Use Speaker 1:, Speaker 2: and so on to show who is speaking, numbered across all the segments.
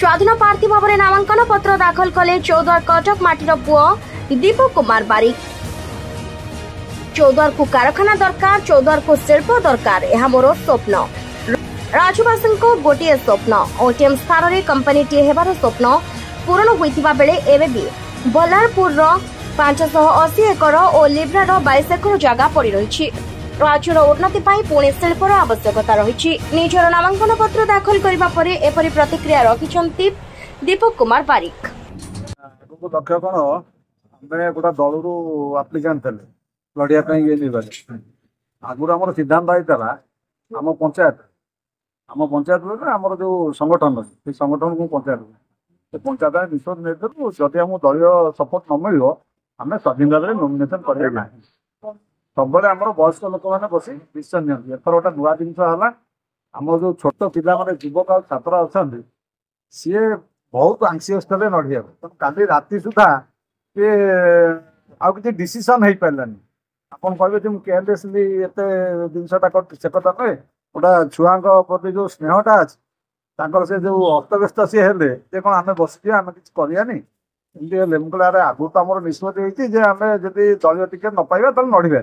Speaker 1: स्वाधीन प्रार्थी भाव में नामांकन पत्र दाखल कले चौद्वार कटक माटीर पुओ दीपक कुमार बारिक। चौद्वार को कारखाना दरकार, चौद्वार को शिल्प दरकार, यह मोर स्वप्न। राज्यवासी गोटे स्वप्न, ओटीएम स्थान में कंपनी टी हेबार स्वप्न पूरण होइतिबा बेले एबे भी बल्लारपुर 580 एकर और लिब्रार 22 एकर जगह पड़ी रही। राज्यर उन्नति पुणे शिल्पर आवश्यकता रही। निजर नामांकन पत्र दाखल करने पर एपरी प्रतिक्रिया रखिछन्ति दीपक कुमार बारिक।
Speaker 2: लक्ष्य कौन आम गोटे दलू आप्लिकांट थे लड़िया आगुरी आम सिद्धांत होता आम पंचायत आमर जो संगठन अच्छे संगठन को पंचायत निष्पत्ति नहीं जदि आम दलीय सपोर्ट न मिल आम स्वाधीन भाव में नॉमिनेशन करें सब आम वयस्क लोक मैंने बस डिसीजन नि एथर गोटे नुआ जिन आम जो छोट पिला युवक और छात्र अच्छा सी बहुत आंसीयस थे लड़िया काली राति सुधा सी आउ कि डिसीजन हो पारानी आपन कहे मुझे केयरलेसली एत जिनसा से कथा नुहे गोटा छुआ प्रति जो स्नेहटा अच्छे से जो अस्तव्यस्त सी है कौन आम बस आम कि करानी एमती मुझे अरे आगु तो आम निष्पत्ति होती आम जब दलीय टिकेट न पाइबा तो लड़वा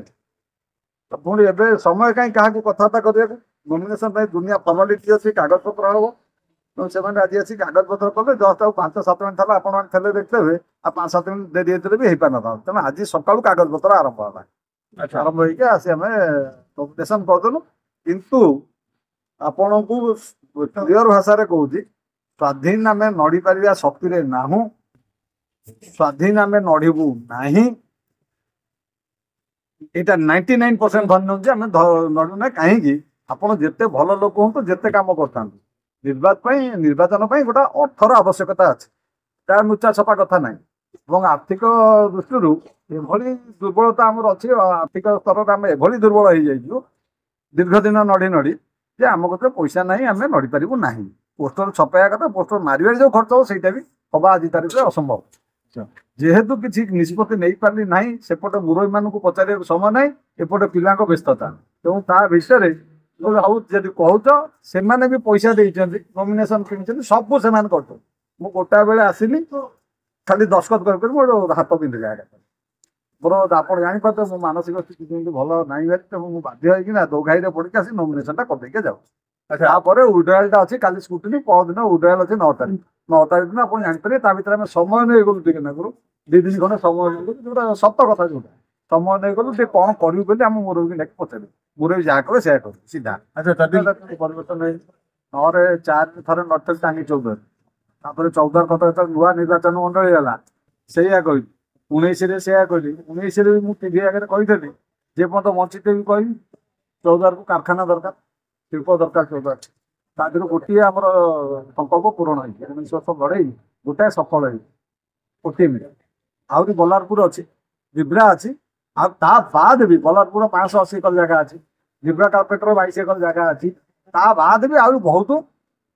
Speaker 2: तो पुणी एवं समय कहीं क्या कथबार्ता करने नॉमिनेशन दुनिया फर्मालिटी अच्छी कागज पत्र हम तो से आज आसी कागज पत्र कले जस्ट आ 5-7 मिनट था आप देखते हुए आ 5-7 मिनट डेरी होते भी हो पार ना तेना आज सका कागज पत्र आरंभ है आरंभ होगी आम नॉमिनेशन करदेलु किंतु आपण को क्लियर भाषा कहूँ स्वाधीन आम नड़ी पार शक्ति नाहू स्वाधीन आम नड़बू ना यहाँ 99% धन्य आम नड़ूना कहीं आपड़ जिते भल लोक हूँ जिते कम करता निर्वाचन गोटे अर्थर आवश्यकता अच्छे तार नुचा छपा कथा ना आर्थिक दृष्टि एभली दुर्बलता आम अच्छी आर्थिक स्तर आम एभली दुर्बल हो जाइए दीर्घ दिन नड़ी नड़ी जे आम कते पैसा ना आम नड़ी पारू ना पोस्टर छपाया कथा पोस्टर मारे जो खर्च हो सहीटा भी हवा आज तारीख में असंभव जेहेतु किसी निष्पत्ति नहीं पारि ना सेपटे मुरई मान पचार समय ना एपटे पिला व्यस्तता तेणु ता विषय जब कह से भी पैसा देते नॉमिनेशन कि सब से मुझे गोटा बेले आसली खाली दस्खत कर मोर हाथ बिंधि जाए मोर आप जापारे मो मानसिक स्थिति भल ना तो मुझे बाध्य होना दोघाई पड़ी आसी नॉमिनेशन करदे जाऊँ तापर विड्राएल अच्छी काली स्कूटी परदिन विड्राएल अच्छे 9 तारीख दिन आप जानते भर आम समय नहीं गलु टे नाकू 2 दिन खंडे समय जो सत कथा जो समय नहीं गलु टे कौन करूँ आम मुरबी डाक पचार मुरबी जहाँ कहे से कर सीधा परिवर्तन 9-4 थर नटल टांगी 14 कथा नुआ निर्वाचन मंडली है से कही 19 से कहली 19 भी मुझे टी आगे कही जे पर्यटन बंचित भी कही 14 को कारखाना दरकार शिल्प दरकार 14 तादर गोटे आमर संकल्प पूरण हो 19 वर्ष लड़े गोटाए सफल हो ओटीएम आहरी बल्लारपुर अच्छी लिब्रा अच्छी बाद भी बल्लारपुर 580 एकर जगह अच्छी लिब्रा कार्पेटर 22 एकर जगह अच्छी बाद भी आहरी बहुत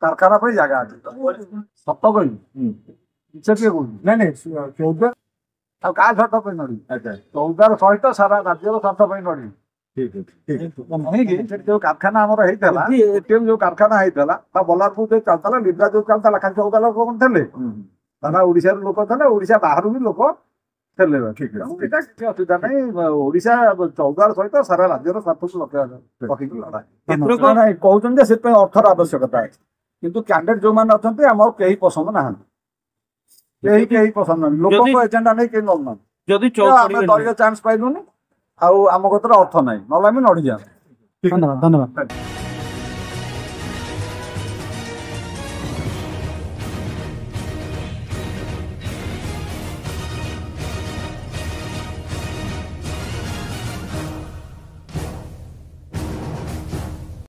Speaker 2: कारखाना जगह अच्छी सत कह नहीं 14 क्या स्वार्थ पे नड़ी 14 सहित सारा राज्यर स्वार्थ पे नड़ी जो कारखाना आमर होता एटीएम जो कारखाना होता बल्लारपुर जो चलता लिब्रा जो चलता खाली 14 लोक थे सारा ओडिशा लोक थे ओडिशा बाहर भी लोक थे ठीक है असुविधा नहीं ओडिशा 14 सहित सारा राज्यर स्वार्थ को कहते से अर्थर आवश्यकता है किंतु कैंडिडेट जो मैंने अच्छा आम कहीं पसंद ना कहीं पसंद ना लोक एजेंडा नहीं कहीं ना दलीय चांस पाइलुनि आम कतर अर्थ ना ना लड़ी जाए।
Speaker 3: धन्यवाद।